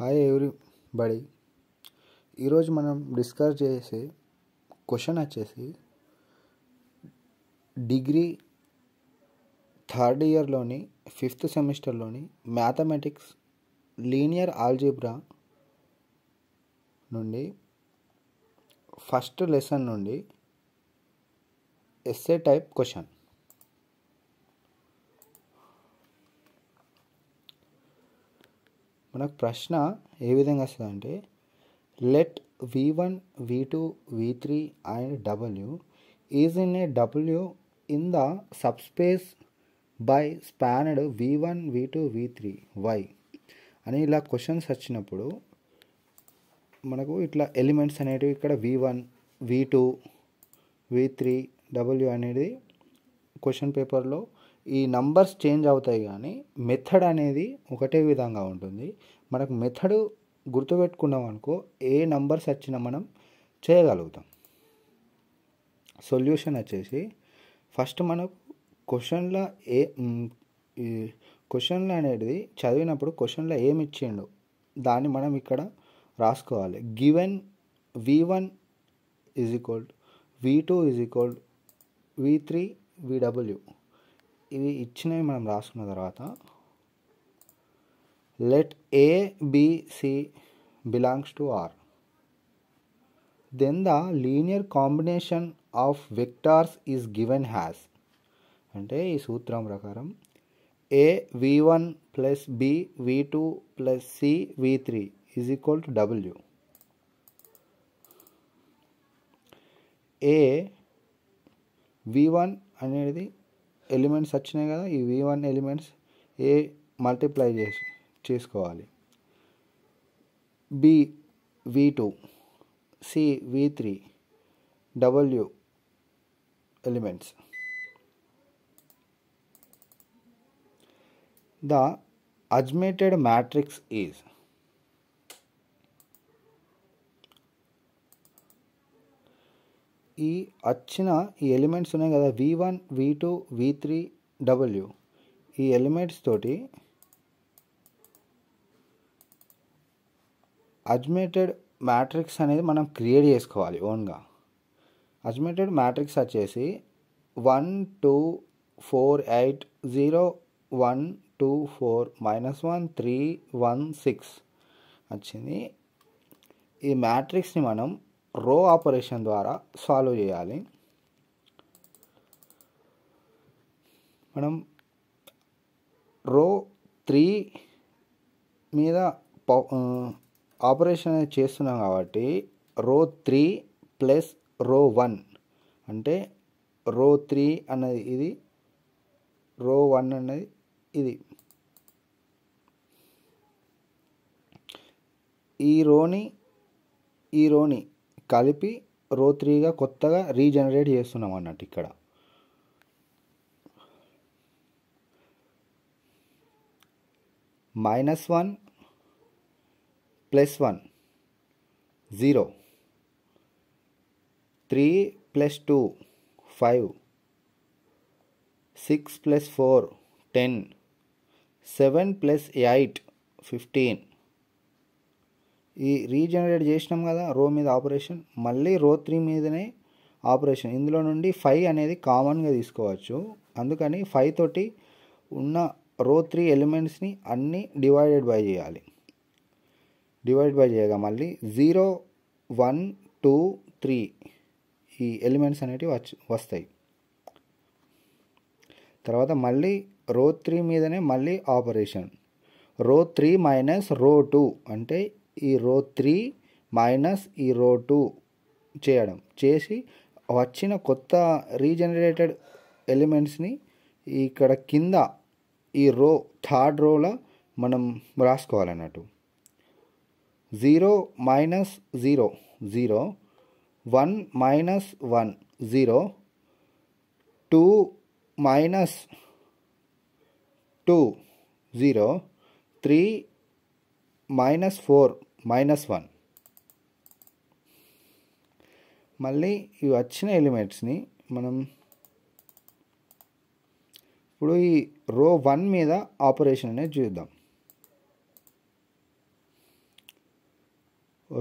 Hi everybody. ఈరోజు మనం discuss చేసే క్వశ్చన్ వచ్చేసి డిగ్రీ థర్డ్ ఇయర్లోని 5th సెమిస్టర్లోని మ్యాథమెటిక్స్ లీనియర్ ఆల్జీబ్రా నుండి ఫస్ట్ లెసన్ నుండి ఎస్సే టైప్ క్వశ్చన్. మనకు ప్రశ్న ఏ విధంగా వస్తుందంటే, let v1 v2 v3 and w is in a w in the subspace by spanned v1 v2 v3 y అని ఇలా క్వశ్చన్స్ వచ్చినప్పుడు మనకు ఇట్లా ఎలిమెంట్స్ అనేటివి ఇక్కడ v1 v2 v3 w అనేది క్వశ్చన్ పేపర్లో ఈ నంబర్స్ చేంజ్ అవుతాయి, కానీ మెథడ్ అనేది ఒకటే విధంగా ఉంటుంది. మనకు మెథడ్ గుర్తుపెట్టుకున్నాం అనుకో, ఏ నంబర్స్ వచ్చినా మనం చేయగలుగుతాం. సొల్యూషన్ వచ్చేసి ఫస్ట్ మనకు క్వశ్చన్లో క్వశ్చన్లో అనేది చదివినప్పుడు క్వశ్చన్లో ఏమి ఇచ్చిండు దాన్ని మనం ఇక్కడ రాసుకోవాలి. Given v1 is equal v2 is equal v3 vw ఇవి ఇచ్చినవి మనం రాసుకున్న తర్వాత let A B C belongs to R, then the linear combination of vectors is given has. అంటే ఈ సూత్రం ప్రకారం A v1 plus B v2 plus C v3 is equal to w. A v1 అనేది ఎలిమెంట్స్ వచ్చినాయి కదా, ఈ v1 ఎలిమెంట్స్ A multiply చేసుకోవాలి, B v2 C v3 w elements. The అజ్మేటెడ్ matrix is, ఈ వచ్చిన ఈ ఎలిమెంట్స్ ఉన్నాయి కదా v1 v2 v3 w, ఈ ఎలిమెంట్స్ తోటి అజ్మేటెడ్ మ్యాట్రిక్స్ అనేది మనం క్రియేట్ చేసుకోవాలి ఓన్గా. అజ్మేటెడ్ మ్యాట్రిక్స్ వచ్చేసి 1 2 4 8 0 1 2 4 -1 3 1 6 వచ్చింది. ఈ మ్యాట్రిక్స్ని మనం రో ఆపరేషన్ ద్వారా సాల్వ్ చేయాలి. మనం రో 3 మీద ఆపరేషన్ అనేది చేస్తున్నాం కాబట్టి రో 3 ప్లస్ రో 1 అంటే రో 3 అన్నది ఇది, రో 1 అన్నది ఇది. ఈ రోని కలిపి రో 3గా కొత్తగా రీజనరేట్ చేస్తున్నాం అన్నట్టు. ఇక్కడ -1 +1 0, 3 + 2 5, 6 + 4 10, 7 + 8 15. ఈ రీజనరేట్ చేసినాం కదా రో మీద ఆపరేషన్, మళ్ళీ రో 3 మీదనే ఆపరేషన్. ఇందులో నుండి 5 అనేది కామన్గా తీసుకోవచ్చు, అందుకని 5 తోటి ఉన్న రో 3 ఎలిమెంట్స్ని అన్నీ డివైడెడ్ బై చేయాలి. డివైడ్ బై చేయగా మళ్ళీ 0 1 2 3 ఈ ఎలిమెంట్స్ అనేటివి వస్తాయి. తర్వాత మళ్ళీ రో 3 మీదనే మళ్ళీ ఆపరేషన్, రో 3 మైనస్ రో 2 అంటే ఈ రో 3 మైనస్ ఈ రో 2 చేయడం, చేసి వచ్చిన కొత్త రీజనరేటెడ్ ఎలిమెంట్స్ని ఇక్కడ కింద ఈ రో థర్డ్ రోలో మనం రాసుకోవాలన్నట్టు. 0 - 0 0, 1 - 1 0, 2 - 2 0, 3 - 4 -1. మళ్ళీ ఇవి వచ్చిన ఎలిమెంట్స్ని మనం ఇప్పుడు ఈ రో 1 మీద ఆపరేషన్ అనేది చూద్దాం.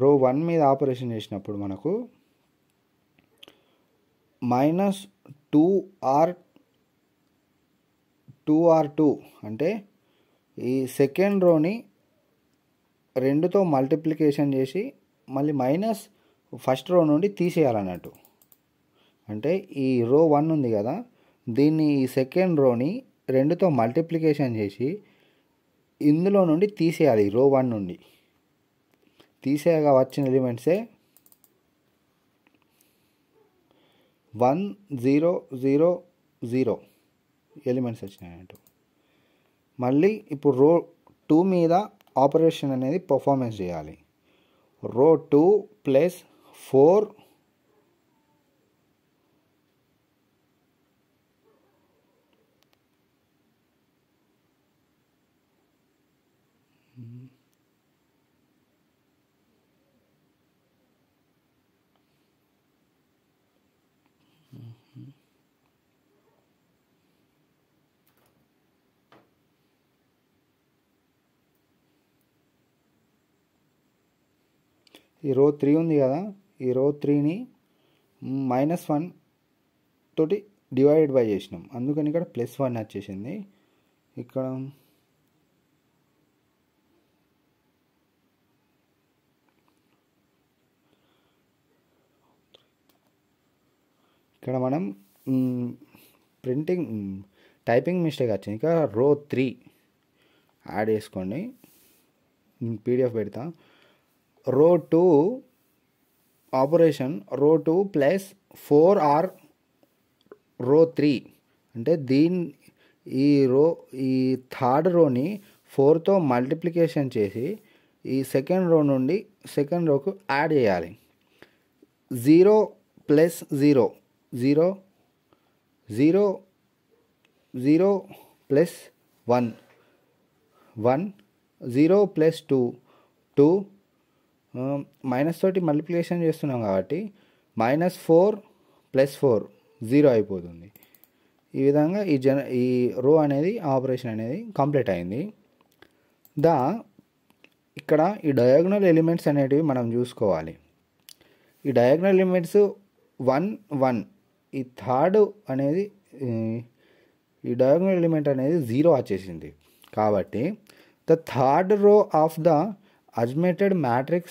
రో 1 మీద ఆపరేషన్ చేసినప్పుడు మనకు -2r2 అంటే ఈ సెకండ్ రోని 2తో మల్టిప్లికేషన్ చేసి మళ్ళీ మైనస్ ఫస్ట్ రో నుండి తీసేయాలన్నట్టు. అంటే ఈ రో 1 ఉంది కదా, దీన్ని ఈ సెకండ్ రోని 2తో మల్టిప్లికేషన్ చేసి ఇందులో నుండి తీసేయాలి. రో 1 నుండి తీసేయగా వచ్చిన ఎలిమెంట్సే 1 0 0 0 ఎలిమెంట్స్ వచ్చినాయంట. మళ్ళీ ఇప్పుడు రో 2 మీద ఆపరేషన్ అనేది పర్ఫార్మెన్స్ చేయాలి. రో 2 ప్లస్ 4 ఈ రో 3 ఉంది కదా, ఈ రో 3ని -1 తోటి డివైడెడ్ బై చేసినాం, అందుకని ఇక్కడ +1 వచ్చేసింది. ఇక్కడ మనం టైపింగ్ మిస్టేక్ వచ్చింది. ఇక్కడ రో 3 యాడ్ చేసుకోండి, PDF పెడతా. రో 2 ఆపరేషన్ రో 2 ప్లస్ 4r రో 3 అంటే ఈ థర్డ్ రోని 4తో మల్టిప్లికేషన్ చేసి ఈ సెకండ్ రో నుండి సెకండ్ రోకు యాడ్ చేయాలి. 0 ప్లస్ 0 0 0 0 ప్లస్ 1 1 0 ప్లస్ 2 2 మైనస్ తోటి మల్టిప్లికేషన్ చేస్తున్నాం కాబట్టి -4 ప్లస్ 4 0 అయిపోతుంది. ఈ విధంగా ఈ రో అనేది ఆపరేషన్ అనేది కంప్లీట్ అయింది. ఇక్కడ ఈ డయాగోనల్ ఎలిమెంట్స్ అనేటివి మనం చూసుకోవాలి. ఈ డయాగోనల్ ఎలిమెంట్స్ 1 1, ఈ థర్డ్ అనేది ఈ డయాగోనల్ ఎలిమెంట్ అనేది 0 వచ్చేసింది. కాబట్టి the third row of the augmented matrix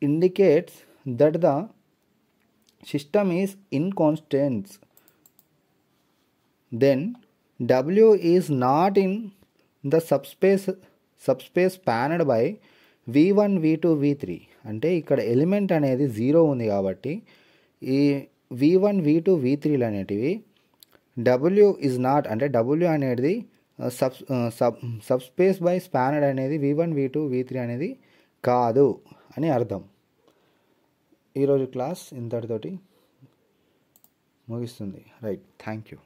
indicates that the system is inconstant. Then W is not in the subspace spanned by V1 V2 V3. అంటే ఇక్కడ ఎలిమెంట్ అనేది 0 ఉంది కాబట్టి ఈ V1 V2 V3లు అనేటివి W is not అంటే W అనేది subspace by spanned అనేది V1 V2 V3 అనేది కాదు అని అర్థం. ఈరోజు క్లాస్ ఇంతటితోటి ముగిస్తుంది. Right, thank you.